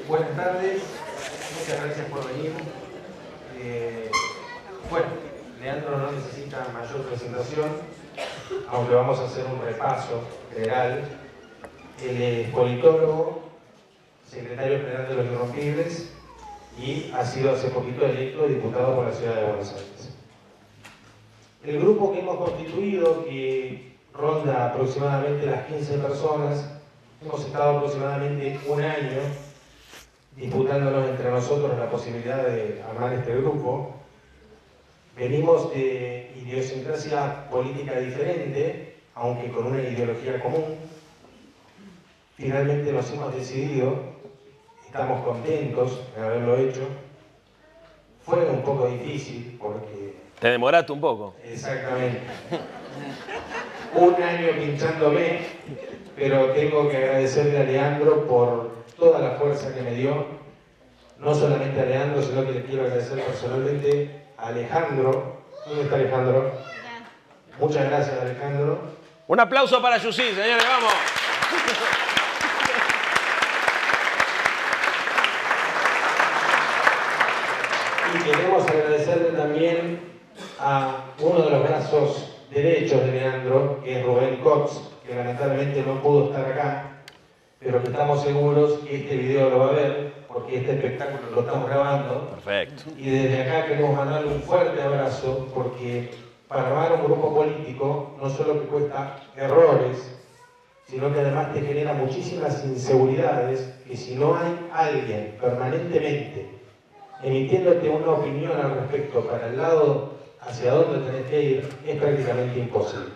Buenas tardes, muchas gracias por venir. Bueno, Leandro no necesita mayor presentación, aunque vamos a hacer un repaso general. Él es politólogo, secretario general de los Irrompibles y ha sido hace poquito electo diputado por la Ciudad de Buenos Aires. El grupo que hemos constituido, que ronda aproximadamente las 15 personas, hemos estado aproximadamente un año disputándonos entre nosotros la posibilidad de armar este grupo. Venimos de idiosincrasia política diferente, aunque con una ideología común. Finalmente nos hemos decidido, estamos contentos de haberlo hecho. Fue un poco difícil porque... Te demoraste un poco. Exactamente. Un año pinchándome, pero tengo que agradecerle a Leandro por toda la fuerza que me dio. No solamente a Leandro, sino que le quiero agradecer personalmente a Alejandro. ¿Dónde está Alejandro? Muchas gracias, Alejandro. Un aplauso para Yussi, señores, vamos. Y queremos agradecerle también a uno de los brazos derechos de Leandro, que es Rubén Cox, que lamentablemente no pudo estar acá, pero que estamos seguros que este video lo va a ver, porque este espectáculo lo estamos grabando. Perfecto. Y desde acá queremos mandarle un fuerte abrazo, porque para armar un grupo político no solo que cuesta errores, sino que además te genera muchísimas inseguridades, que si no hay alguien permanentemente emitiéndote una opinión al respecto para el lado hacia dónde tenés que ir, es prácticamente imposible,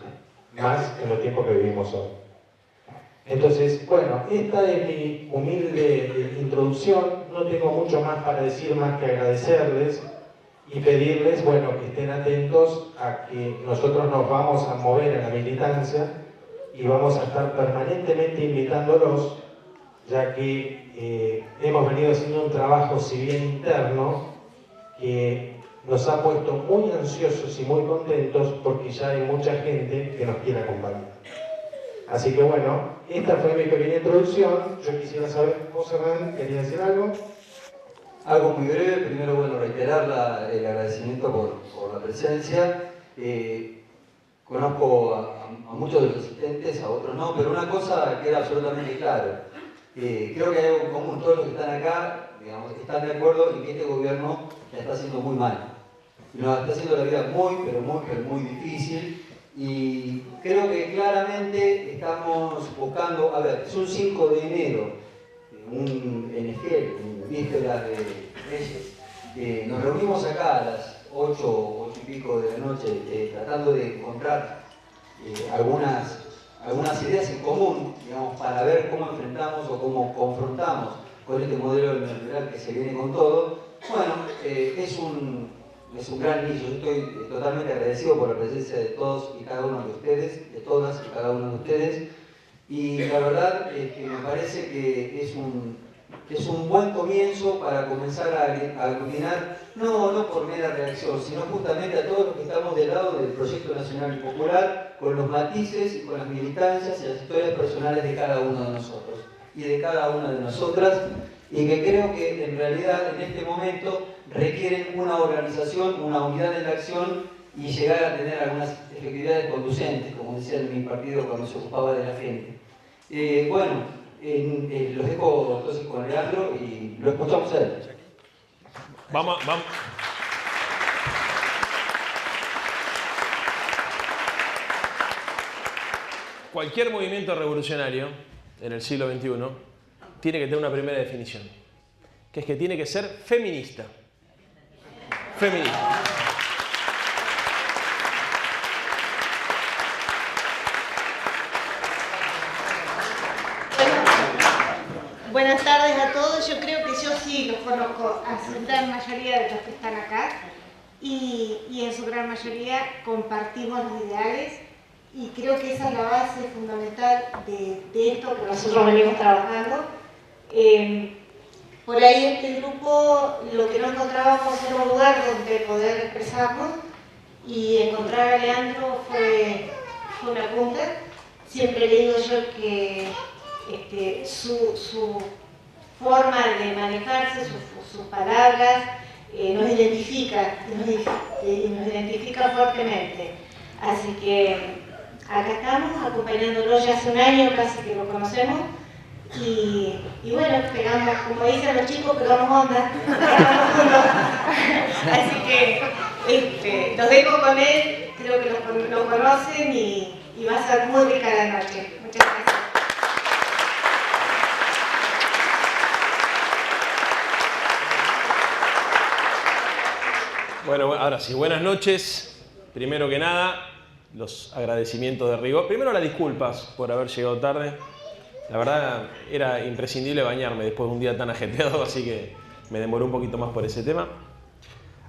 más en los tiempos que vivimos hoy. Entonces, bueno, esta es mi humilde introducción. No tengo mucho más para decir, más que agradecerles y pedirles, bueno, que estén atentos a que nosotros nos vamos a mover en la militancia y vamos a estar permanentemente invitándolos, ya que hemos venido haciendo un trabajo, si bien interno, que nos ha puesto muy ansiosos y muy contentos porque ya hay mucha gente que nos quiere acompañar. Así que bueno, esta fue mi pequeña introducción. Yo quisiera saber, vos, Hernán, ¿querías decir algo? Algo muy breve. Primero, bueno, reiterar el agradecimiento por la presencia. Conozco a muchos de los asistentes, a otros no, pero una cosa queda absolutamente clara. Creo que hay algo en común. Todos los que están acá, digamos, están de acuerdo en que este gobierno la está haciendo muy mal. Nos está haciendo la vida muy, pero muy difícil. Y creo que claramente estamos buscando, a ver, es un 5 de enero, en Esquel, en víspera de Reyes. Nos reunimos acá a las 8 y pico de la noche, tratando de encontrar algunas ideas en común, digamos, para ver cómo enfrentamos o cómo confrontamos con este modelo neoliberal que se viene con todo. Bueno, es un gran inicio. Yo estoy totalmente agradecido por la presencia de todos y cada uno de ustedes, de todas y cada uno de ustedes. Y la verdad es que me parece que es un buen comienzo para comenzar a aglutinar, no por mera reacción, sino justamente a todos los que estamos del lado del Proyecto Nacional y Popular, con los matices y con las militancias y las historias personales de cada uno de nosotros y de cada una de nosotras, y que creo que en realidad en este momento requieren una organización, una unidad en la acción y llegar a tener algunas efectividades conducentes, como decía en mi partido cuando se ocupaba de la gente. Bueno, los dejo entonces con Leandro y lo escuchamos a él. Vamos. Cualquier movimiento revolucionario en el siglo XXI tiene que tener una primera definición, que es que tiene que ser feminista. Feminista. Buenas tardes a todos. Yo creo que yo sí los conozco a su gran mayoría de los que están acá y en su gran mayoría compartimos los ideales y creo que esa es la base fundamental de esto que nosotros venimos trabajando. Por ahí este grupo lo que no encontrábamos era un lugar donde poder expresarnos y encontrar a Leandro fue una punta. Siempre le digo yo que su forma de manejarse, sus palabras, nos identifica fuertemente. Así que acá estamos acompañándolo ya hace un año, casi que lo conocemos. Y bueno, pegamos, como dicen los chicos, pegamos onda. Así que los dejo con él, creo que lo conocen y va a ser muy rica la noche. Muchas gracias. Bueno, ahora sí, buenas noches. Primero que nada, los agradecimientos de rigor. Primero las disculpas por haber llegado tarde. La verdad era imprescindible bañarme después de un día tan ajetreado, así que me demoré un poquito más por ese tema.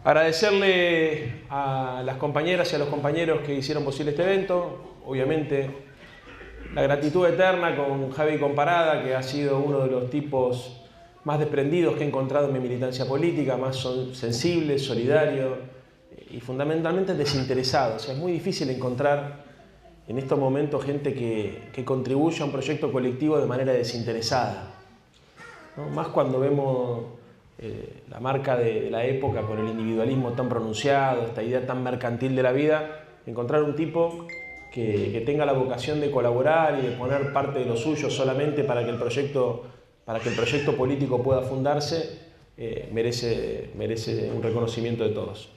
Agradecerle a las compañeras y a los compañeros que hicieron posible este evento. Obviamente, la gratitud eterna con Javi Comparada, que ha sido uno de los tipos más desprendidos que he encontrado en mi militancia política, más sensible, solidario y fundamentalmente desinteresado. O sea, es muy difícil encontrar en estos momentos gente que contribuya a un proyecto colectivo de manera desinteresada, ¿no? Más cuando vemos la marca de la época con el individualismo tan pronunciado, esta idea tan mercantil de la vida, encontrar un tipo que tenga la vocación de colaborar y de poner parte de lo suyo solamente para que el proyecto político pueda fundarse, merece un reconocimiento de todos.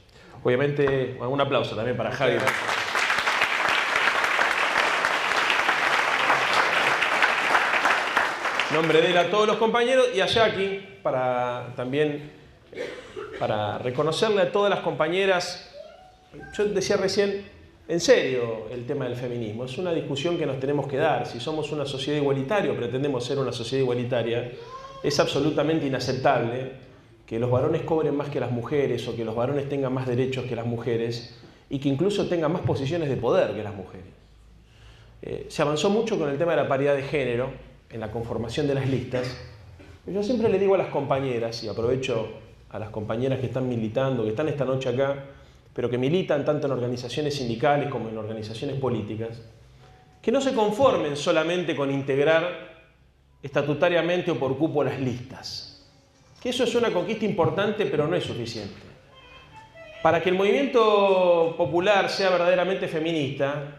Obviamente, un aplauso también para Javi. Nombre de él a todos los compañeros y a Jackie para reconocerle a todas las compañeras. Yo decía recién, en serio, el tema del feminismo. Es una discusión que nos tenemos que dar. Si somos una sociedad igualitaria o pretendemos ser una sociedad igualitaria, es absolutamente inaceptable que los varones cobren más que las mujeres o que los varones tengan más derechos que las mujeres y que incluso tengan más posiciones de poder que las mujeres. Se avanzó mucho con el tema de la paridad de género en la conformación de las listas. Yo siempre le digo a las compañeras, y aprovecho a las compañeras que están militando, que están esta noche acá, pero que militan tanto en organizaciones sindicales como en organizaciones políticas, que no se conformen solamente con integrar estatutariamente o por cupo las listas. Que eso es una conquista importante, pero no es suficiente. Para que el movimiento popular sea verdaderamente feminista,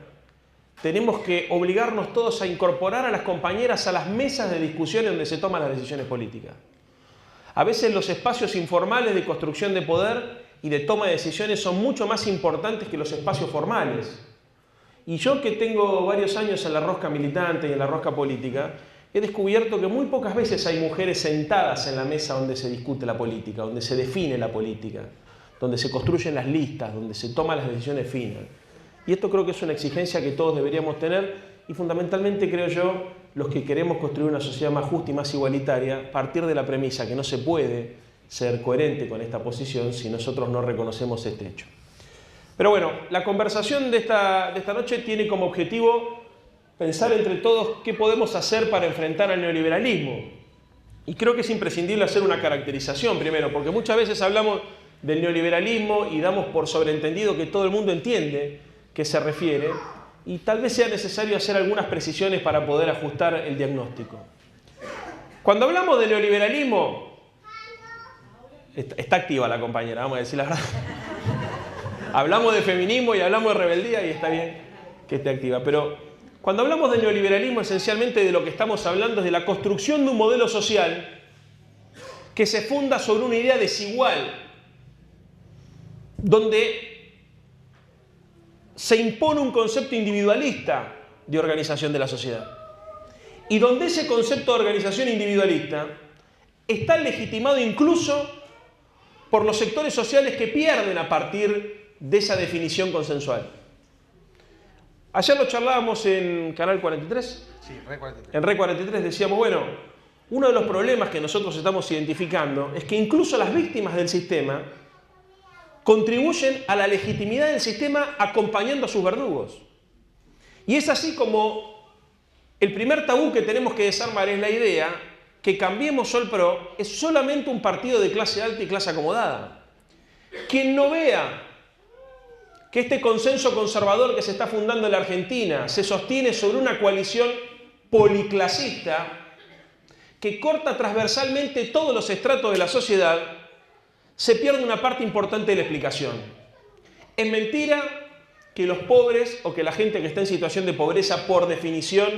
tenemos que obligarnos todos a incorporar a las compañeras a las mesas de discusión donde se toman las decisiones políticas. A veces los espacios informales de construcción de poder y de toma de decisiones son mucho más importantes que los espacios formales. Y yo, que tengo varios años en la rosca militante y en la rosca política, he descubierto que muy pocas veces hay mujeres sentadas en la mesa donde se discute la política, donde se define la política, donde se construyen las listas, donde se toman las decisiones finas. Y esto creo que es una exigencia que todos deberíamos tener y fundamentalmente, creo yo, los que queremos construir una sociedad más justa y más igualitaria, partir de la premisa que no se puede ser coherente con esta posición si nosotros no reconocemos este hecho. Pero bueno, la conversación de esta noche tiene como objetivo pensar entre todos qué podemos hacer para enfrentar al neoliberalismo. Y creo que es imprescindible hacer una caracterización primero, porque muchas veces hablamos del neoliberalismo y damos por sobreentendido que todo el mundo entiende qué se refiere, y tal vez sea necesario hacer algunas precisiones para poder ajustar el diagnóstico. Cuando hablamos de neoliberalismo, está activa la compañera, vamos a decir la verdad. Hablamos de feminismo y hablamos de rebeldía y está bien que esté activa, pero cuando hablamos de neoliberalismo, esencialmente de lo que estamos hablando es de la construcción de un modelo social que se funda sobre una idea desigual, donde se impone un concepto individualista de organización de la sociedad. Y donde ese concepto de organización individualista está legitimado incluso por los sectores sociales que pierden a partir de esa definición consensual. Ayer lo charlábamos en Canal 43. Sí, Red 43. En Red 43 decíamos, bueno, uno de los problemas que nosotros estamos identificando es que incluso las víctimas del sistema contribuyen a la legitimidad del sistema acompañando a sus verdugos. Y es así como el primer tabú que tenemos que desarmar es la idea que Cambiemos Sol Pro es solamente un partido de clase alta y clase acomodada. Quien no vea que este consenso conservador que se está fundando en la Argentina se sostiene sobre una coalición policlasista, que corta transversalmente todos los estratos de la sociedad, se pierde una parte importante de la explicación. Es mentira que los pobres o que la gente que está en situación de pobreza, por definición,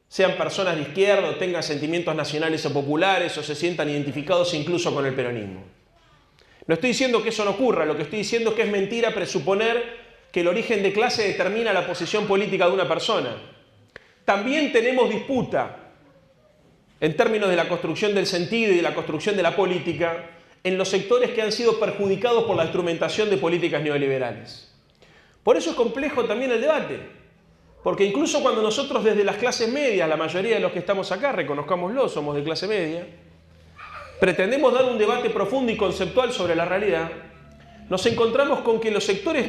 sean personas de izquierda o tengan sentimientos nacionales o populares o se sientan identificados incluso con el peronismo. No estoy diciendo que eso no ocurra, lo que estoy diciendo es que es mentira presuponer que el origen de clase determina la posición política de una persona. También tenemos disputa en términos de la construcción del sentido y de la construcción de la política en los sectores que han sido perjudicados por la instrumentación de políticas neoliberales. Por eso es complejo también el debate, porque incluso cuando nosotros desde las clases medias, la mayoría de los que estamos acá, reconozcámoslo, somos de clase media, pretendemos dar un debate profundo y conceptual sobre la realidad, nos encontramos con que los sectores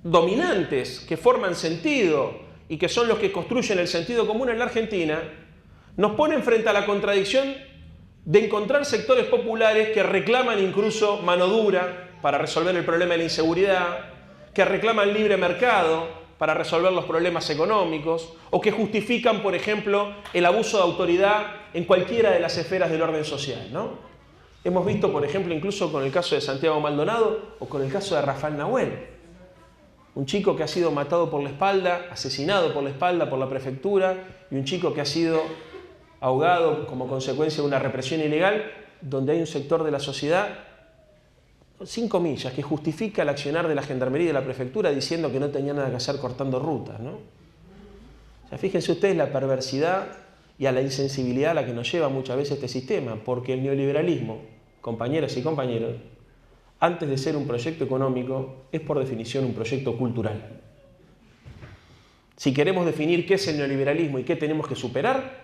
dominantes que forman sentido y que son los que construyen el sentido común en la Argentina, nos ponen frente a la contradicción de encontrar sectores populares que reclaman incluso mano dura para resolver el problema de la inseguridad, que reclaman libre mercado para resolver los problemas económicos, o que justifican, por ejemplo, el abuso de autoridad en cualquiera de las esferas del orden social, ¿no? Hemos visto, por ejemplo, incluso con el caso de Santiago Maldonado o con el caso de Rafael Nahuel, un chico que ha sido matado por la espalda, asesinado por la espalda por la prefectura, y un chico que ha sido ahogado como consecuencia de una represión ilegal, donde hay un sector de la sociedad, sin comillas, que justifica el accionar de la gendarmería y de la prefectura diciendo que no tenía nada que hacer cortando rutas, ¿no? O sea, fíjense ustedes la perversidad y a la insensibilidad a la que nos lleva muchas veces este sistema, porque el neoliberalismo, compañeras y compañeros, antes de ser un proyecto económico, es por definición un proyecto cultural. Si queremos definir qué es el neoliberalismo y qué tenemos que superar,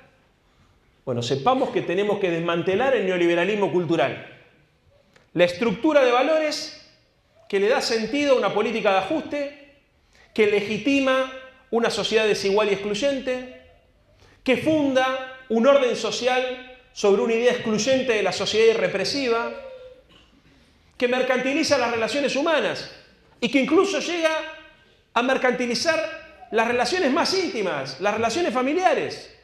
bueno, sepamos que tenemos que desmantelar el neoliberalismo cultural. La estructura de valores que le da sentido a una política de ajuste, que legitima una sociedad desigual y excluyente, que funda un orden social sobre una idea excluyente de la sociedad y represiva, que mercantiliza las relaciones humanas y que incluso llega a mercantilizar las relaciones más íntimas, las relaciones familiares.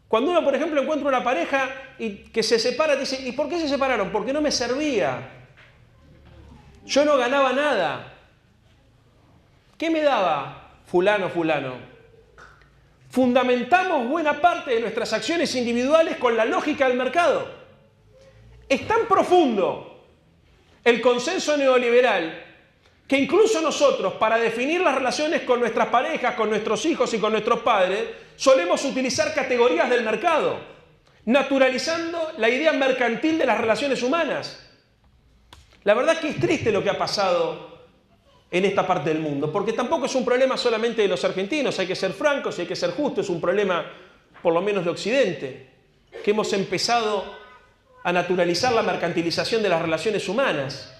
Cuando uno, por ejemplo, encuentra una pareja y que se separa, dice, ¿y por qué se separaron? Porque no me servía. Yo no ganaba nada. ¿Qué me daba fulano, fulano? Fundamentamos buena parte de nuestras acciones individuales con la lógica del mercado. Es tan profundo el consenso neoliberal que incluso nosotros, para definir las relaciones con nuestras parejas, con nuestros hijos y con nuestros padres, solemos utilizar categorías del mercado, naturalizando la idea mercantil de las relaciones humanas. La verdad es que es triste lo que ha pasado en esta parte del mundo, porque tampoco es un problema solamente de los argentinos, hay que ser francos y hay que ser justos, es un problema por lo menos de Occidente, que hemos empezado a naturalizar la mercantilización de las relaciones humanas.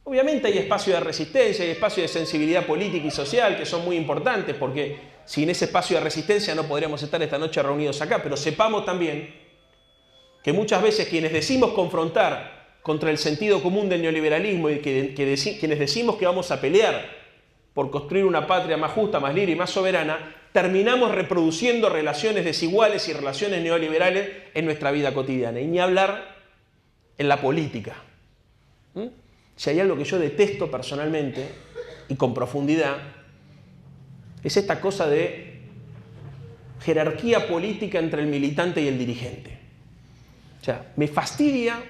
Obviamente hay espacio de resistencia, hay espacio de sensibilidad política y social que son muy importantes, porque sin ese espacio de resistencia no podríamos estar esta noche reunidos acá, pero sepamos también que muchas veces quienes decimos confrontar contra el sentido común del neoliberalismo y quienes decimos que vamos a pelear por construir una patria más justa, más libre y más soberana, terminamos reproduciendo relaciones desiguales y relaciones neoliberales en nuestra vida cotidiana. Y ni hablar en la política. Si hay algo que yo detesto personalmente y con profundidad, es esta cosa de jerarquía política entre el militante y el dirigente. O sea, me fastidia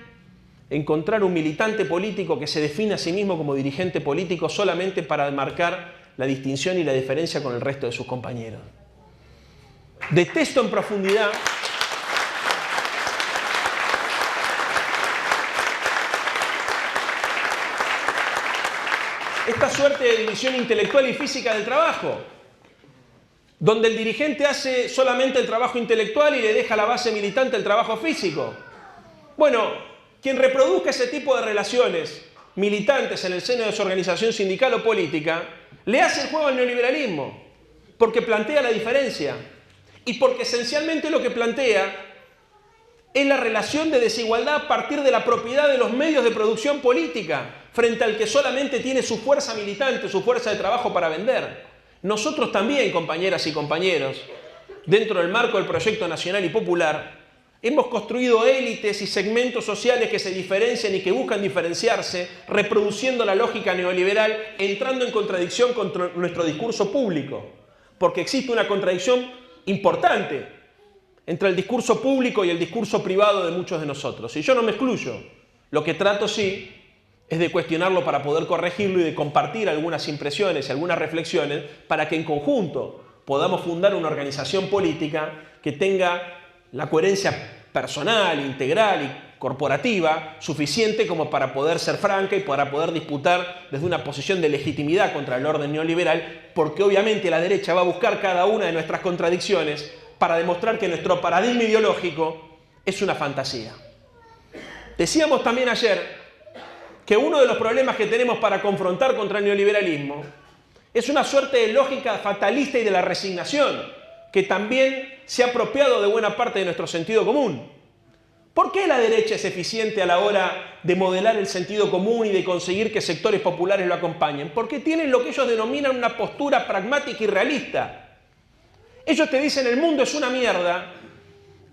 encontrar un militante político que se define a sí mismo como dirigente político solamente para marcar la distinción y la diferencia con el resto de sus compañeros. Detesto en profundidad esta suerte de división intelectual y física del trabajo, donde el dirigente hace solamente el trabajo intelectual y le deja a la base militante el trabajo físico. Bueno, quien reproduzca ese tipo de relaciones militantes en el seno de su organización sindical o política, le hace el juego al neoliberalismo, porque plantea la diferencia y porque esencialmente lo que plantea es la relación de desigualdad a partir de la propiedad de los medios de producción política frente al que solamente tiene su fuerza militante, su fuerza de trabajo para vender. Nosotros también, compañeras y compañeros, dentro del marco del proyecto nacional y popular, Hemos construido élites y segmentos sociales que se diferencian y que buscan diferenciarse, reproduciendo la lógica neoliberal, entrando en contradicción con nuestro discurso público. Porque existe una contradicción importante entre el discurso público y el discurso privado de muchos de nosotros. Y yo no me excluyo. Lo que trato sí es de cuestionarlo para poder corregirlo y de compartir algunas impresiones y algunas reflexiones para que en conjunto podamos fundar una organización política que tenga la coherencia personal, integral y corporativa suficiente como para poder ser franca y para poder disputar desde una posición de legitimidad contra el orden neoliberal, porque obviamente la derecha va a buscar cada una de nuestras contradicciones para demostrar que nuestro paradigma ideológico es una fantasía. Decíamos también ayer que uno de los problemas que tenemos para confrontar contra el neoliberalismo es una suerte de lógica fatalista y de la resignación, que también se ha apropiado de buena parte de nuestro sentido común. ¿Por qué la derecha es eficiente a la hora de modelar el sentido común y de conseguir que sectores populares lo acompañen? Porque tienen lo que ellos denominan una postura pragmática y realista. Ellos te dicen el mundo es una mierda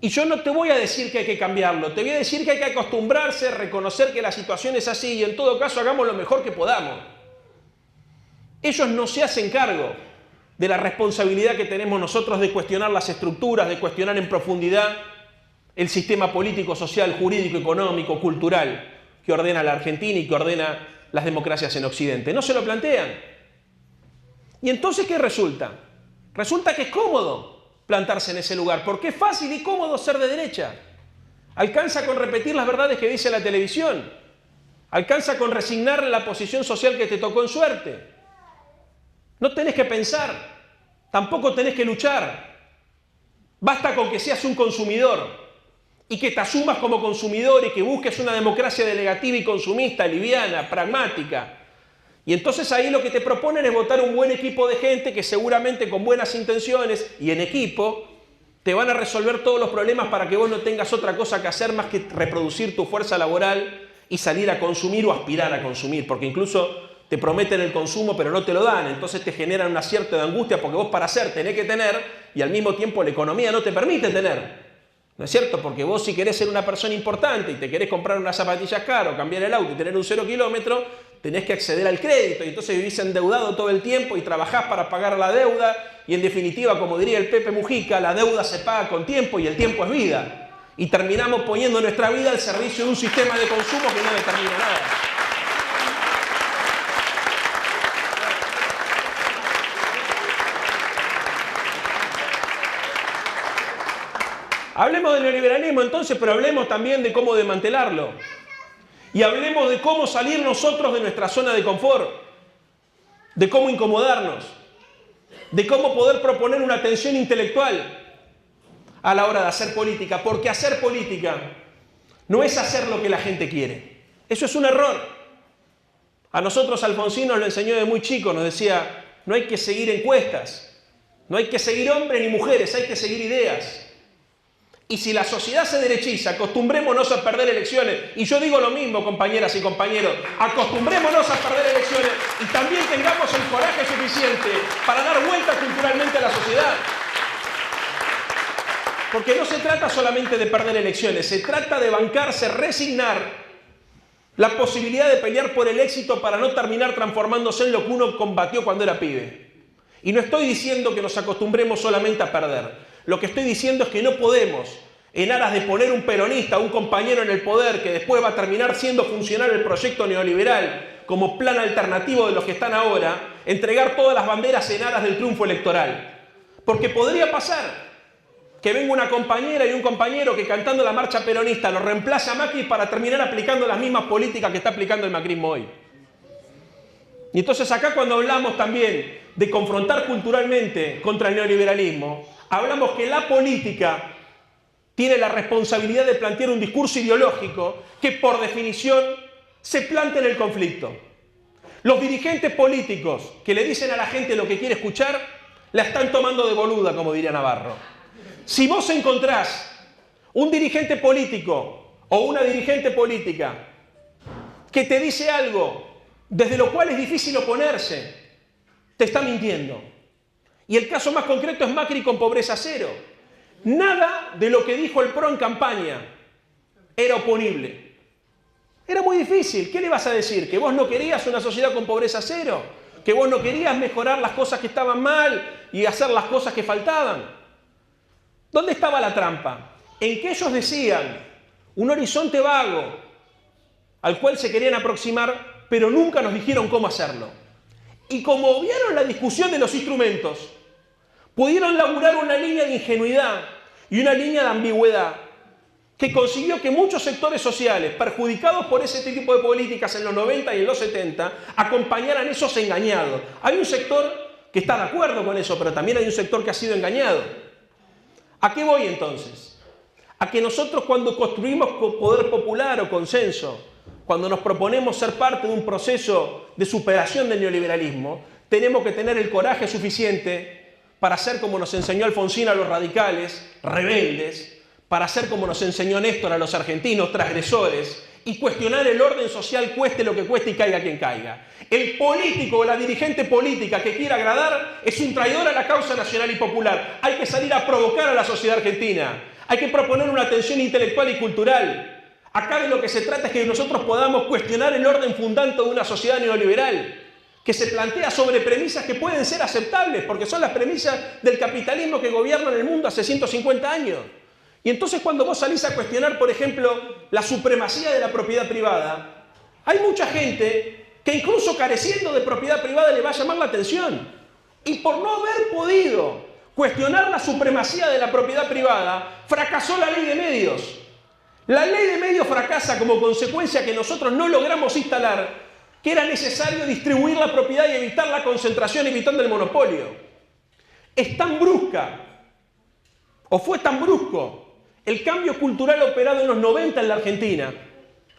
y yo no te voy a decir que hay que cambiarlo, te voy a decir que hay que acostumbrarse, reconocer que la situación es así y en todo caso hagamos lo mejor que podamos. Ellos no se hacen cargo de la responsabilidad que tenemos nosotros de cuestionar las estructuras, de cuestionar en profundidad el sistema político, social, jurídico, económico, cultural que ordena la Argentina y que ordena las democracias en Occidente. No se lo plantean. ¿Y entonces qué resulta? Resulta que es cómodo plantarse en ese lugar, porque es fácil y cómodo ser de derecha. Alcanza con repetir las verdades que dice la televisión. Alcanza con resignar la posición social que te tocó en suerte. No tenés que pensar, tampoco tenés que luchar. Basta con que seas un consumidor y que te asumas como consumidor y que busques una democracia delegativa y consumista, liviana, pragmática. Y entonces ahí lo que te proponen es votar un buen equipo de gente que seguramente con buenas intenciones y en equipo te van a resolver todos los problemas para que vos no tengas otra cosa que hacer más que reproducir tu fuerza laboral y salir a consumir o aspirar a consumir, porque incluso te prometen el consumo pero no te lo dan, entonces te generan una cierta angustia porque vos para hacer tenés que tener y al mismo tiempo la economía no te permite tener. ¿No es cierto? Porque vos si querés ser una persona importante y te querés comprar unas zapatillas caras o cambiar el auto y tener un 0 kilómetro, tenés que acceder al crédito y entonces vivís endeudado todo el tiempo y trabajás para pagar la deuda y en definitiva, como diría el Pepe Mujica, la deuda se paga con tiempo y el tiempo es vida. Y terminamos poniendo nuestra vida al servicio de un sistema de consumo que no determina nada. Hablemos del neoliberalismo entonces, pero hablemos también de cómo desmantelarlo. Y hablemos de cómo salir nosotros de nuestra zona de confort, de cómo incomodarnos, de cómo poder proponer una tensión intelectual a la hora de hacer política, porque hacer política no es hacer lo que la gente quiere. Eso es un error. A nosotros Alfonsín nos lo enseñó de muy chico, nos decía, no hay que seguir encuestas, no hay que seguir hombres ni mujeres, hay que seguir ideas. Y si la sociedad se derechiza, acostumbrémonos a perder elecciones. Y yo digo lo mismo, compañeras y compañeros, acostumbrémonos a perder elecciones y también tengamos el coraje suficiente para dar vuelta culturalmente a la sociedad. Porque no se trata solamente de perder elecciones, se trata de bancarse, resignar la posibilidad de pelear por el éxito para no terminar transformándose en lo que uno combatió cuando era pibe. Y no estoy diciendo que nos acostumbremos solamente a perder. Lo que estoy diciendo es que no podemos, en aras de poner un peronista, un compañero en el poder que después va a terminar siendo funcional el proyecto neoliberal como plan alternativo de los que están ahora, entregar todas las banderas en aras del triunfo electoral. Porque podría pasar que venga una compañera y un compañero que cantando la marcha peronista lo reemplace a Macri para terminar aplicando las mismas políticas que está aplicando el macrismo hoy. Y entonces acá cuando hablamos también de confrontar culturalmente contra el neoliberalismo, hablamos que la política tiene la responsabilidad de plantear un discurso ideológico que por definición se plantea en el conflicto. Los dirigentes políticos que le dicen a la gente lo que quiere escuchar, la están tomando de boluda, como diría Navarro. Si vos encontrás un dirigente político o una dirigente política que te dice algo desde lo cual es difícil oponerse, te está mintiendo. Y el caso más concreto es Macri con pobreza cero. Nada de lo que dijo el PRO en campaña era oponible. Era muy difícil. ¿Qué le vas a decir? ¿Que vos no querías una sociedad con pobreza cero? ¿Que vos no querías mejorar las cosas que estaban mal y hacer las cosas que faltaban? ¿Dónde estaba la trampa? En que ellos decían un horizonte vago al cual se querían aproximar, pero nunca nos dijeron cómo hacerlo. Y como obviaron la discusión de los instrumentos, pudieron laburar una línea de ingenuidad y una línea de ambigüedad que consiguió que muchos sectores sociales, perjudicados por ese tipo de políticas en los 90 y en los 70, acompañaran esos engañados. Hay un sector que está de acuerdo con eso, pero también hay un sector que ha sido engañado. ¿A qué voy entonces? A que nosotros, cuando construimos poder popular o consenso, cuando nos proponemos ser parte de un proceso de superación del neoliberalismo, tenemos que tener el coraje suficiente para ser, como nos enseñó Alfonsín, a los radicales, rebeldes, para ser, como nos enseñó Néstor, a los argentinos, transgresores, y cuestionar el orden social, cueste lo que cueste y caiga quien caiga. El político o la dirigente política que quiera agradar es un traidor a la causa nacional y popular. Hay que salir a provocar a la sociedad argentina. Hay que proponer una tensión intelectual y cultural. Acá de lo que se trata es que nosotros podamos cuestionar el orden fundante de una sociedad neoliberal, que se plantea sobre premisas que pueden ser aceptables, porque son las premisas del capitalismo que gobierna en el mundo hace 150 años. Y entonces cuando vos salís a cuestionar, por ejemplo, la supremacía de la propiedad privada, hay mucha gente que incluso careciendo de propiedad privada le va a llamar la atención. Y por no haber podido cuestionar la supremacía de la propiedad privada, fracasó la ley de medios. La ley de medios fracasa como consecuencia que nosotros no logramos instalar, que era necesario distribuir la propiedad y evitar la concentración, evitando el monopolio. Es tan brusca, o fue tan brusco, el cambio cultural operado en los 90 en la Argentina.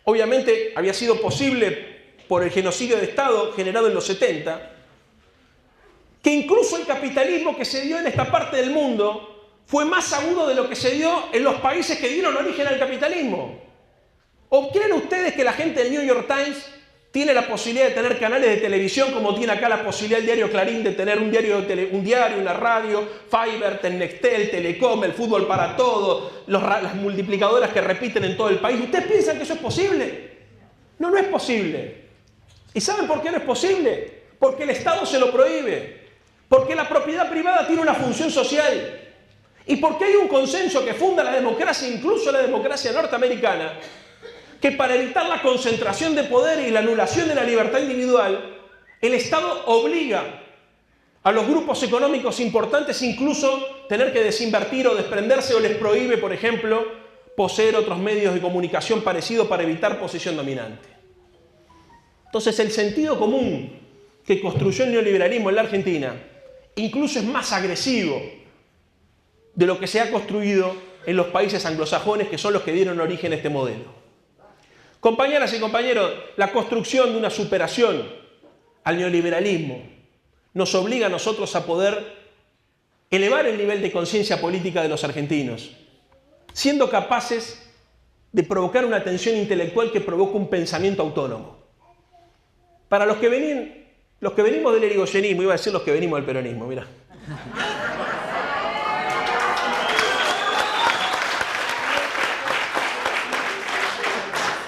Obviamente había sido posible por el genocidio de Estado generado en los 70, que incluso el capitalismo que se dio en esta parte del mundo fue más agudo de lo que se dio en los países que dieron origen al capitalismo. ¿O creen ustedes que la gente del New York Times tiene la posibilidad de tener canales de televisión como tiene acá la posibilidad el diario Clarín de tener un diario, una radio, Fiverr, Nextel, Telecom, el fútbol para todo, las multiplicadoras que repiten en todo el país? ¿Ustedes piensan que eso es posible? No, no es posible. ¿Y saben por qué no es posible? Porque el Estado se lo prohíbe. Porque la propiedad privada tiene una función social. Y porque hay un consenso que funda la democracia, incluso la democracia norteamericana, que para evitar la concentración de poder y la anulación de la libertad individual, el Estado obliga a los grupos económicos importantes incluso tener que desinvertir o desprenderse, o les prohíbe, por ejemplo, poseer otros medios de comunicación parecidos para evitar posesión dominante. Entonces, el sentido común que construyó el neoliberalismo en la Argentina incluso es más agresivo de lo que se ha construido en los países anglosajones, que son los que dieron origen a este modelo. Compañeras y compañeros, la construcción de una superación al neoliberalismo nos obliga a nosotros a poder elevar el nivel de conciencia política de los argentinos, siendo capaces de provocar una tensión intelectual que provoque un pensamiento autónomo. Para los que venimos del irigoyenismo, iba a decir los que venimos del peronismo, mirá.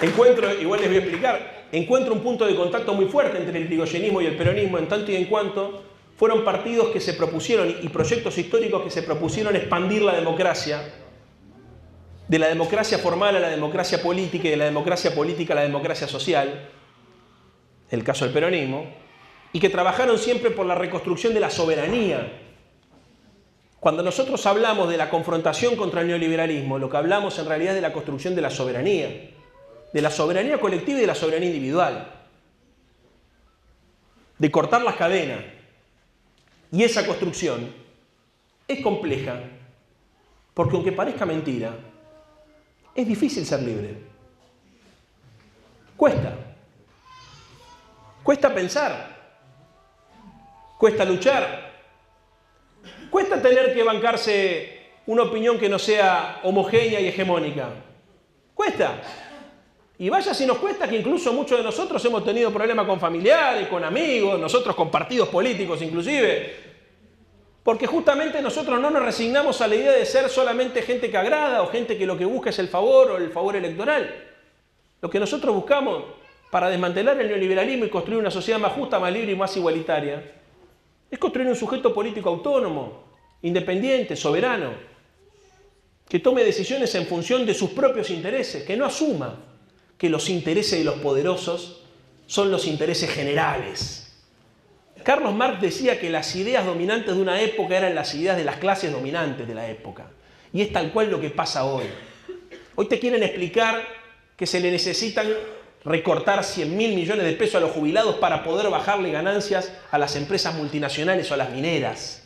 Igual les voy a explicar, encuentro un punto de contacto muy fuerte entre el irigoyenismo y el peronismo, en tanto y en cuanto fueron partidos que se propusieron y proyectos históricos que se propusieron expandir la democracia, de la democracia formal a la democracia política y de la democracia política a la democracia social, el caso del peronismo, y que trabajaron siempre por la reconstrucción de la soberanía. Cuando nosotros hablamos de la confrontación contra el neoliberalismo, lo que hablamos en realidad es de la construcción de la soberanía colectiva y de la soberanía individual, de cortar las cadenas. Y esa construcción es compleja, porque aunque parezca mentira, es difícil ser libre. Cuesta pensar, cuesta luchar, cuesta tener que bancarse una opinión que no sea homogénea y hegemónica. Cuesta. Y vaya si nos cuesta, que incluso muchos de nosotros hemos tenido problemas con familiares, con amigos, nosotros con partidos políticos inclusive. Porque justamente nosotros no nos resignamos a la idea de ser solamente gente que agrada o gente que lo que busca es el favor o el favor electoral. Lo que nosotros buscamos para desmantelar el neoliberalismo y construir una sociedad más justa, más libre y más igualitaria es construir un sujeto político autónomo, independiente, soberano, que tome decisiones en función de sus propios intereses, que no asuma que los intereses de los poderosos son los intereses generales. Carlos Marx decía que las ideas dominantes de una época eran las ideas de las clases dominantes de la época. Y es tal cual lo que pasa hoy. Hoy te quieren explicar que se le necesitan recortar 100.000 millones de pesos a los jubilados para poder bajarle ganancias a las empresas multinacionales o a las mineras.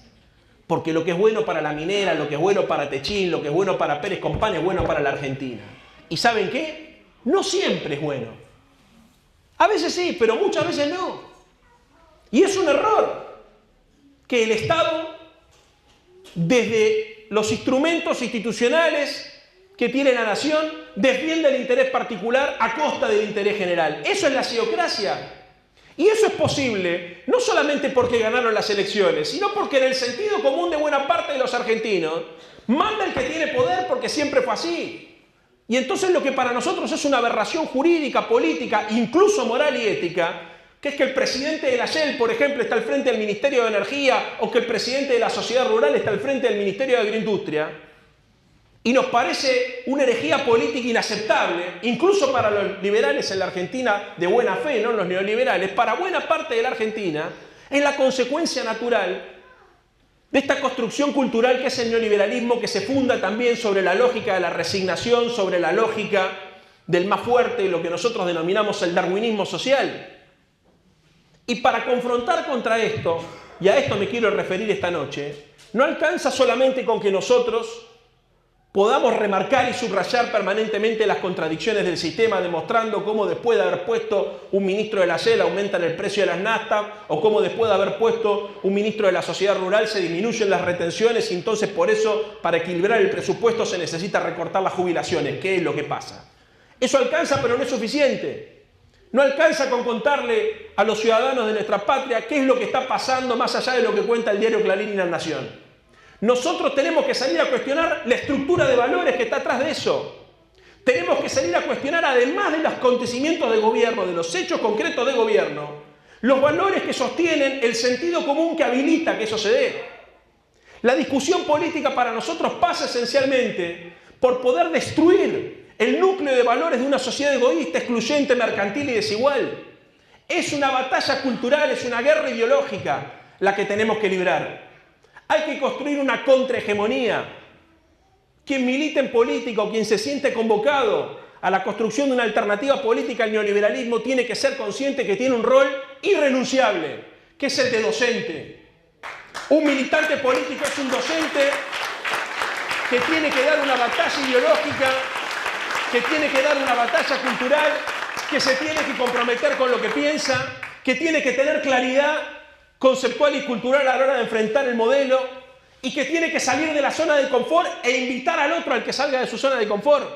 Porque lo que es bueno para la minera, lo que es bueno para Techín, lo que es bueno para Pérez Compán es bueno para la Argentina. ¿Y saben qué? No siempre es bueno. A veces sí, pero muchas veces no. Y es un error que el Estado, desde los instrumentos institucionales que tiene la nación, defienda el interés particular a costa del interés general. Eso es la sidocracia. Y eso es posible no solamente porque ganaron las elecciones, sino porque en el sentido común de buena parte de los argentinos manda el que tiene poder porque siempre fue así. Y entonces lo que para nosotros es una aberración jurídica, política, incluso moral y ética, que es que el presidente de la Shell, por ejemplo, está al frente del Ministerio de Energía o que el presidente de la Sociedad Rural está al frente del Ministerio de Agroindustria, y nos parece una herejía política inaceptable, incluso para los liberales en la Argentina de buena fe, no los neoliberales, para buena parte de la Argentina, es la consecuencia natural de esta construcción cultural que es el neoliberalismo, que se funda también sobre la lógica de la resignación, sobre la lógica del más fuerte, lo que nosotros denominamos el darwinismo social. Y para confrontar contra esto, y a esto me quiero referir esta noche, no alcanza solamente con que nosotros podamos remarcar y subrayar permanentemente las contradicciones del sistema, demostrando cómo después de haber puesto un ministro de la Shell aumentan el precio de las naftas, o cómo después de haber puesto un ministro de la Sociedad Rural se disminuyen las retenciones y entonces por eso, para equilibrar el presupuesto, se necesita recortar las jubilaciones. ¿Qué es lo que pasa? Eso alcanza, pero no es suficiente. No alcanza con contarle a los ciudadanos de nuestra patria qué es lo que está pasando más allá de lo que cuenta el diario Clarín y La Nación. Nosotros tenemos que salir a cuestionar la estructura de valores que está atrás de eso. Tenemos que salir a cuestionar, además de los acontecimientos de gobierno, de los hechos concretos de gobierno, los valores que sostienen el sentido común que habilita que eso se dé. La discusión política para nosotros pasa esencialmente por poder destruir el núcleo de valores de una sociedad egoísta, excluyente, mercantil y desigual. Es una batalla cultural, es una guerra ideológica la que tenemos que librar. Hay que construir una contrahegemonía. Quien milite en política o quien se siente convocado a la construcción de una alternativa política al neoliberalismo tiene que ser consciente que tiene un rol irrenunciable, que es el de docente. Un militante político es un docente que tiene que dar una batalla ideológica, que tiene que dar una batalla cultural, que se tiene que comprometer con lo que piensa, que tiene que tener claridad conceptual y cultural a la hora de enfrentar el modelo y que tiene que salir de la zona de confort e invitar al otro al que salga de su zona de confort.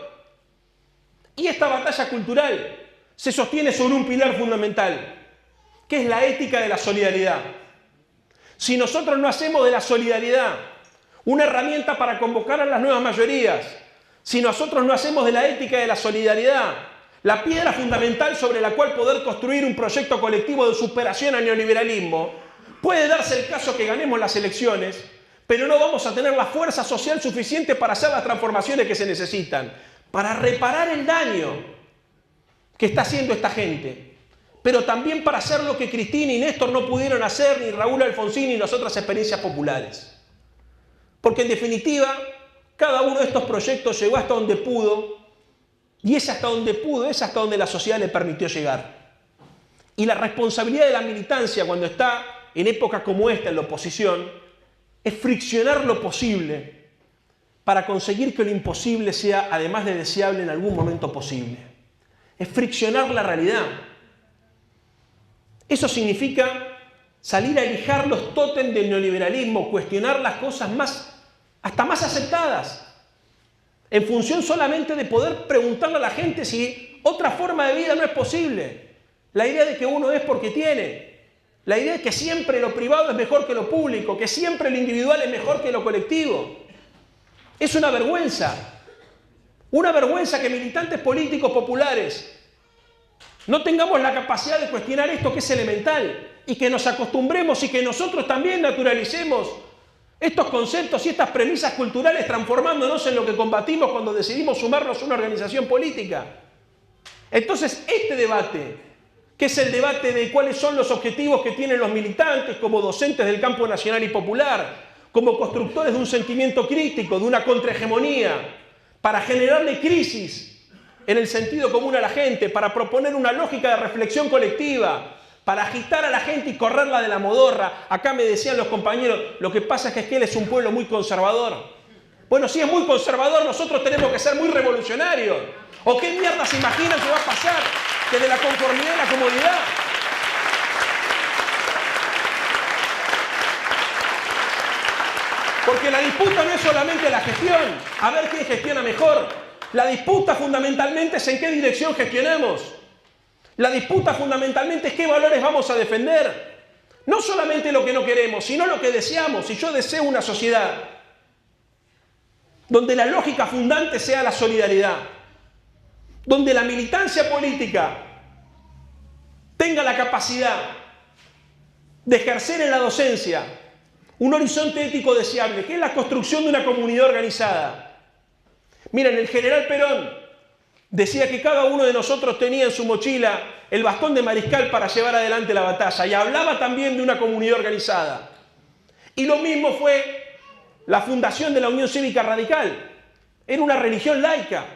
Y esta batalla cultural se sostiene sobre un pilar fundamental, que es la ética de la solidaridad. Si nosotros no hacemos de la solidaridad una herramienta para convocar a las nuevas mayorías, si nosotros no hacemos de la ética de la solidaridad la piedra fundamental sobre la cual poder construir un proyecto colectivo de superación al neoliberalismo, puede darse el caso que ganemos las elecciones, pero no vamos a tener la fuerza social suficiente para hacer las transformaciones que se necesitan, para reparar el daño que está haciendo esta gente, pero también para hacer lo que Cristina y Néstor no pudieron hacer, ni Raúl Alfonsín, ni las otras experiencias populares. Porque en definitiva, cada uno de estos proyectos llegó hasta donde pudo, y es hasta donde pudo, es hasta donde la sociedad le permitió llegar. Y la responsabilidad de la militancia cuando está en épocas como esta en la oposición es friccionar lo posible para conseguir que lo imposible sea, además de deseable, en algún momento posible. Es friccionar la realidad. Eso significa salir a lijar los tótems del neoliberalismo, cuestionar las cosas hasta más aceptadas, en función solamente de poder preguntarle a la gente si otra forma de vida no es posible. La idea de que uno es porque tiene, La idea es que siempre lo privado es mejor que lo público, que siempre lo individual es mejor que lo colectivo. Es una vergüenza. Una vergüenza que militantes políticos populares no tengamos la capacidad de cuestionar esto que es elemental y que nos acostumbremos y que nosotros también naturalicemos estos conceptos y estas premisas culturales transformándonos en lo que combatimos cuando decidimos sumarnos a una organización política. Entonces, este debate, que es el debate de cuáles son los objetivos que tienen los militantes como docentes del campo nacional y popular, como constructores de un sentimiento crítico, de una contrahegemonía, para generarle crisis en el sentido común a la gente, para proponer una lógica de reflexión colectiva, para agitar a la gente y correrla de la modorra. Acá me decían los compañeros, lo que pasa es que Esquel es un pueblo muy conservador. Bueno, si es muy conservador, nosotros tenemos que ser muy revolucionarios. ¿O qué mierda se imaginan que va a pasar desde la conformidad y la comodidad? Porque la disputa no es solamente la gestión, a ver quién gestiona mejor. La disputa fundamentalmente es en qué dirección gestionamos. La disputa fundamentalmente es qué valores vamos a defender. No solamente lo que no queremos, sino lo que deseamos. Si yo deseo una sociedad donde la lógica fundante sea la solidaridad, donde la militancia política tenga la capacidad de ejercer en la docencia un horizonte ético deseable, que es la construcción de una comunidad organizada. Miren, el general Perón decía que cada uno de nosotros tenía en su mochila el bastón de mariscal para llevar adelante la batalla, y hablaba también de una comunidad organizada. Y lo mismo fue la fundación de la Unión Cívica Radical. Era una religión laica.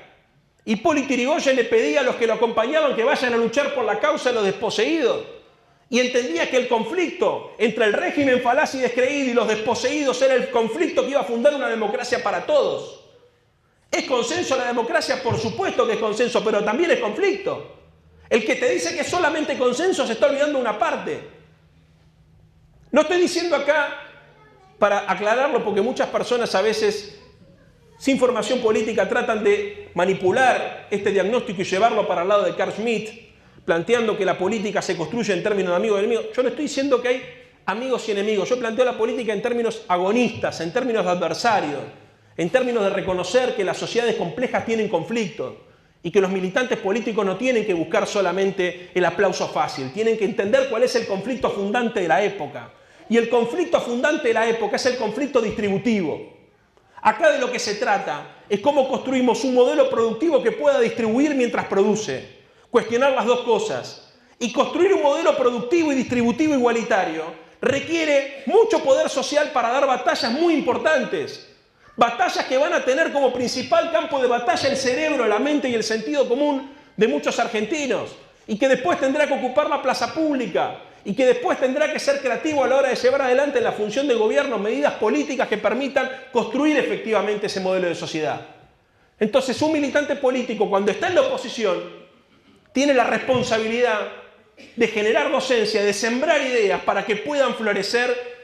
Hipólito Yrigoyen le pedía a los que lo acompañaban que vayan a luchar por la causa de los desposeídos. Y entendía que el conflicto entre el régimen falaz y descreído y los desposeídos era el conflicto que iba a fundar una democracia para todos. ¿Es consenso la democracia? Por supuesto que es consenso, pero también es conflicto. El que te dice que es solamente consenso se está olvidando una parte. No estoy diciendo acá, para aclararlo, porque muchas personas a veces, sin formación política, tratan de manipular este diagnóstico y llevarlo para el lado de Carl Schmitt, planteando que la política se construye en términos de amigos y enemigos. Yo no estoy diciendo que hay amigos y enemigos. Yo planteo la política en términos agonistas, en términos de adversarios, en términos de reconocer que las sociedades complejas tienen conflictos y que los militantes políticos no tienen que buscar solamente el aplauso fácil, tienen que entender cuál es el conflicto fundante de la época. Y el conflicto fundante de la época es el conflicto distributivo. Acá de lo que se trata es cómo construimos un modelo productivo que pueda distribuir mientras produce. Cuestionar las dos cosas. Y construir un modelo productivo y distributivo igualitario requiere mucho poder social para dar batallas muy importantes. Batallas que van a tener como principal campo de batalla el cerebro, la mente y el sentido común de muchos argentinos. Y que después tendrá que ocupar la plaza pública. Y que después tendrá que ser creativo a la hora de llevar adelante en la función de gobierno medidas políticas que permitan construir efectivamente ese modelo de sociedad. Entonces, un militante político, cuando está en la oposición, tiene la responsabilidad de generar docencia, de sembrar ideas para que puedan florecer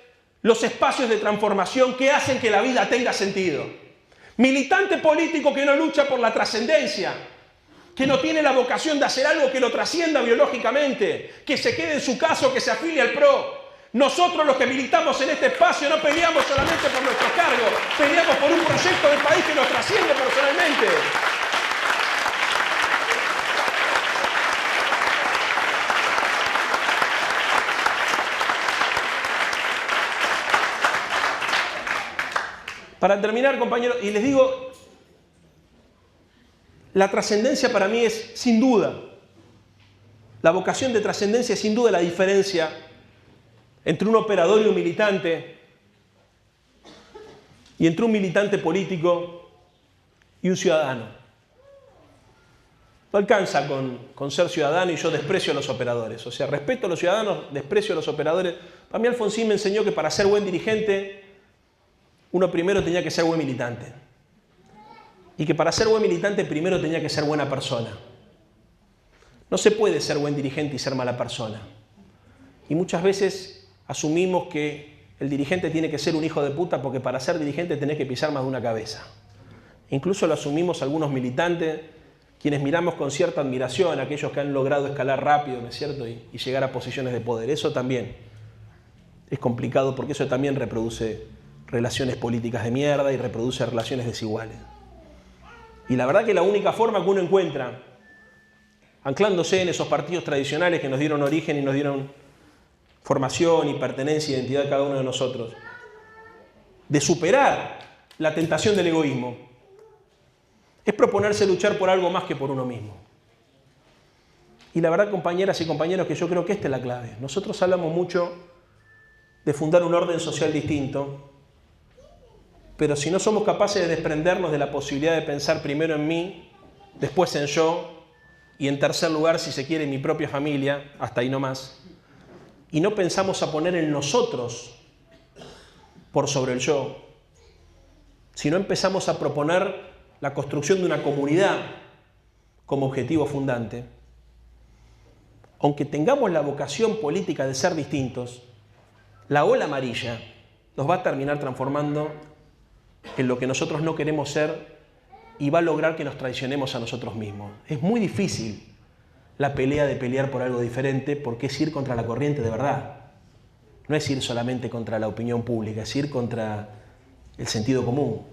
los espacios de transformación que hacen que la vida tenga sentido. Militante político que no lucha por la trascendencia, que no tiene la vocación de hacer algo que lo trascienda biológicamente, que se quede en su caso, que se afilie al PRO. Nosotros los que militamos en este espacio no peleamos solamente por nuestros cargos, peleamos por un proyecto de país que nos trasciende personalmente. Para terminar, compañeros, y les digo, la trascendencia para mí es, sin duda, la vocación de trascendencia es sin duda la diferencia entre un operador y un militante, y entre un militante político y un ciudadano. No alcanza con ser ciudadano y yo desprecio a los operadores. O sea, respeto a los ciudadanos, desprecio a los operadores. Para mí Alfonsín me enseñó que para ser buen dirigente, uno primero tenía que ser buen militante. Y que para ser buen militante primero tenía que ser buena persona. No se puede ser buen dirigente y ser mala persona. Y muchas veces asumimos que el dirigente tiene que ser un hijo de puta porque para ser dirigente tenés que pisar más de una cabeza. Incluso lo asumimos algunos militantes, quienes miramos con cierta admiración a aquellos que han logrado escalar rápido, ¿no es cierto? Y llegar a posiciones de poder. Eso también es complicado porque eso también reproduce relaciones políticas de mierda y reproduce relaciones desiguales. Y la verdad que la única forma que uno encuentra, anclándose en esos partidos tradicionales que nos dieron origen y nos dieron formación y pertenencia, identidad a cada uno de nosotros, de superar la tentación del egoísmo, es proponerse luchar por algo más que por uno mismo. Y la verdad, compañeras y compañeros, que yo creo que esta es la clave. Nosotros hablamos mucho de fundar un orden social distinto, pero si no somos capaces de desprendernos de la posibilidad de pensar primero en mí, después en yo, y en tercer lugar, si se quiere, en mi propia familia, hasta ahí no más, y no pensamos a poner el nosotros por sobre el yo, si no empezamos a proponer la construcción de una comunidad como objetivo fundante, aunque tengamos la vocación política de ser distintos, la ola amarilla nos va a terminar transformando en lo que nosotros no queremos ser y va a lograr que nos traicionemos a nosotros mismos. Es muy difícil la pelea de pelear por algo diferente porque es ir contra la corriente de verdad. No es ir solamente contra la opinión pública, es ir contra el sentido común.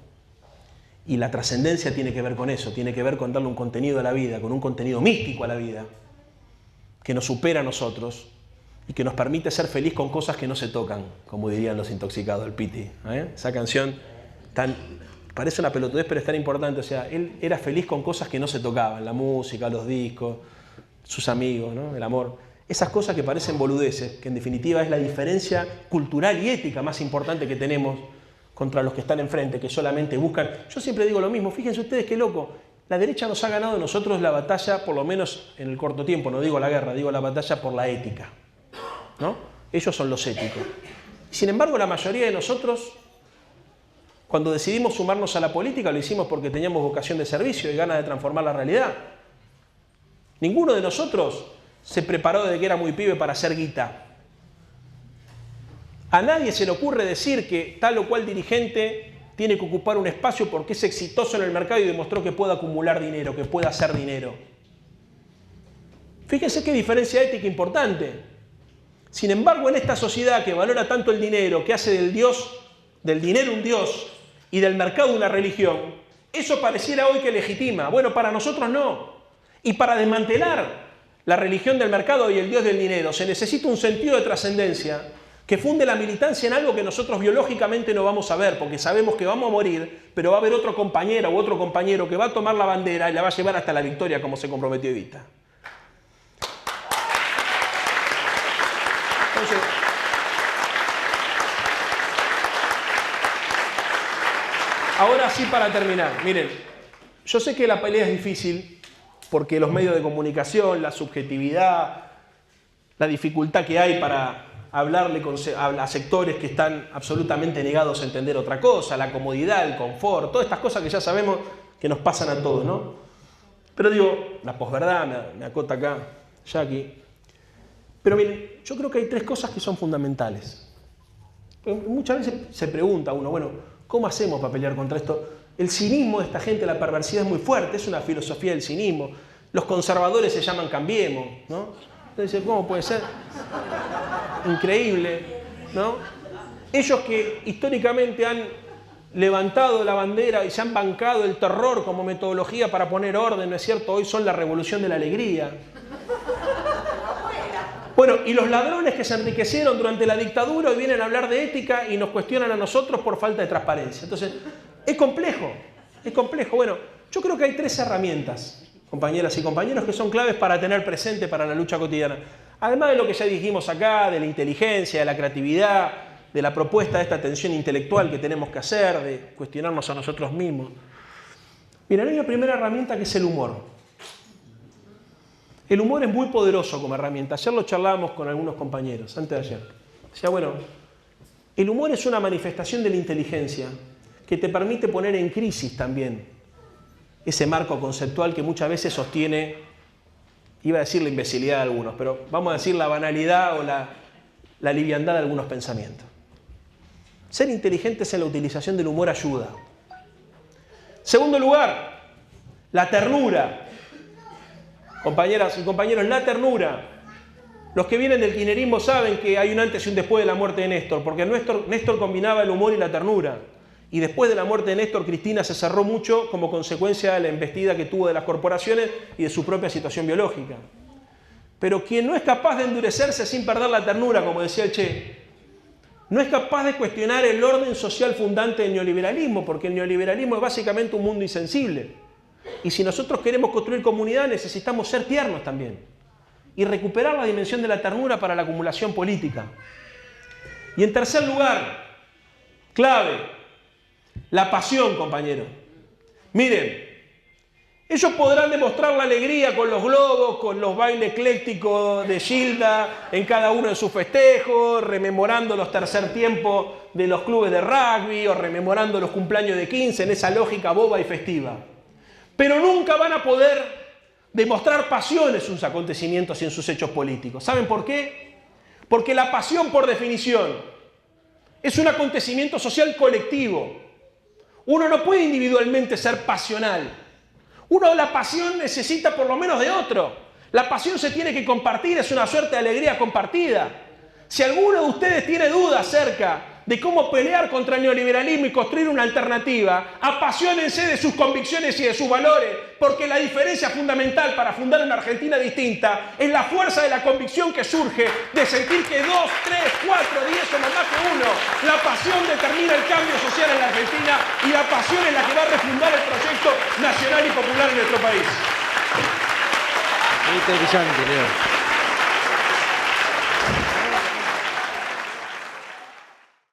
Y la trascendencia tiene que ver con eso, tiene que ver con darle un contenido a la vida, con un contenido místico a la vida, que nos supera a nosotros y que nos permite ser feliz con cosas que no se tocan, como dirían los intoxicados, el Piti. Esa canción parece una pelotudez, pero es tan importante. O sea, él era feliz con cosas que no se tocaban, la música, los discos, sus amigos, ¿no? El amor. Esas cosas que parecen boludeces, que en definitiva es la diferencia cultural y ética más importante que tenemos contra los que están enfrente, que solamente buscan... Yo siempre digo lo mismo, fíjense ustedes qué loco. La derecha nos ha ganado de nosotros la batalla, por lo menos en el corto tiempo, no digo la guerra, digo la batalla por la ética, ¿no? Ellos son los éticos. Sin embargo, la mayoría de nosotros, cuando decidimos sumarnos a la política, lo hicimos porque teníamos vocación de servicio y ganas de transformar la realidad. Ninguno de nosotros se preparó desde que era muy pibe para hacer guita. A nadie se le ocurre decir que tal o cual dirigente tiene que ocupar un espacio porque es exitoso en el mercado y demostró que puede acumular dinero, que puede hacer dinero. Fíjense qué diferencia ética importante. Sin embargo, en esta sociedad que valora tanto el dinero, que hace del dinero un dios y del mercado una religión, eso pareciera hoy que legitima. Bueno, para nosotros no. Y para desmantelar la religión del mercado y el dios del dinero se necesita un sentido de trascendencia que funde la militancia en algo que nosotros biológicamente no vamos a ver, porque sabemos que vamos a morir, pero va a haber otro compañero u otro compañero que va a tomar la bandera y la va a llevar hasta la victoria como se comprometió Evita. Entonces, ahora sí, para terminar, miren, yo sé que la pelea es difícil porque los medios de comunicación, la subjetividad, la dificultad que hay para hablarle a sectores que están absolutamente negados a entender otra cosa, la comodidad, el confort, todas estas cosas que ya sabemos que nos pasan a todos, ¿no? Pero digo, la posverdad, me acota acá, Jackie. Pero miren, yo creo que hay tres cosas que son fundamentales. Muchas veces se pregunta uno, bueno, ¿cómo hacemos para pelear contra esto? El cinismo de esta gente, la perversidad es muy fuerte, es una filosofía del cinismo. Los conservadores se llaman Cambiemos, ¿no? Entonces, ¿cómo puede ser? Increíble, ¿no? Ellos que históricamente han levantado la bandera y se han bancado el terror como metodología para poner orden, ¿no es cierto? Hoy son la revolución de la alegría. Bueno, y los ladrones que se enriquecieron durante la dictadura hoy vienen a hablar de ética y nos cuestionan a nosotros por falta de transparencia. Entonces, es complejo, es complejo. Bueno, yo creo que hay tres herramientas, compañeras y compañeros, que son claves para tener presente para la lucha cotidiana. Además de lo que ya dijimos acá, de la inteligencia, de la creatividad, de la propuesta de esta tensión intelectual que tenemos que hacer, de cuestionarnos a nosotros mismos. Miren, hay una primera herramienta que es el humor. El humor es muy poderoso como herramienta. Ayer lo charlábamos con algunos compañeros, antes de ayer. Decía, bueno, el humor es una manifestación de la inteligencia que te permite poner en crisis también ese marco conceptual que muchas veces sostiene, iba a decir la imbecilidad de algunos, pero vamos a decir la banalidad o la liviandad de algunos pensamientos. Ser inteligentes en la utilización del humor ayuda. Segundo lugar, la ternura. Compañeras y compañeros, la ternura. Los que vienen del kirchnerismo saben que hay un antes y un después de la muerte de Néstor, porque Néstor combinaba el humor y la ternura. Y después de la muerte de Néstor, Cristina se cerró mucho como consecuencia de la embestida que tuvo de las corporaciones y de su propia situación biológica. Pero quien no es capaz de endurecerse sin perder la ternura, como decía el Che, no es capaz de cuestionar el orden social fundante del neoliberalismo, porque el neoliberalismo es básicamente un mundo insensible. Y si nosotros queremos construir comunidad, necesitamos ser tiernos también. Y recuperar la dimensión de la ternura para la acumulación política. Y en tercer lugar, clave, la pasión, compañeros. Miren, ellos podrán demostrar la alegría con los globos, con los bailes eclécticos de Gilda en cada uno de sus festejos, rememorando los tercer tiempos de los clubes de rugby o rememorando los cumpleaños de 15 en esa lógica boba y festiva. Pero nunca van a poder demostrar pasión en sus acontecimientos y en sus hechos políticos. ¿Saben por qué? Porque la pasión, por definición, es un acontecimiento social colectivo. Uno no puede individualmente ser pasional. Uno, la pasión necesita por lo menos de otro. La pasión se tiene que compartir, es una suerte de alegría compartida. Si alguno de ustedes tiene dudas acerca de cómo pelear contra el neoliberalismo y construir una alternativa, apasionense de sus convicciones y de sus valores, porque la diferencia fundamental para fundar una Argentina distinta es la fuerza de la convicción que surge de sentir que 2, 3, 4, 10 somos más que uno. La pasión determina el cambio social en la Argentina y la pasión es la que va a refundar el proyecto nacional y popular en nuestro país. Interesante, Leo.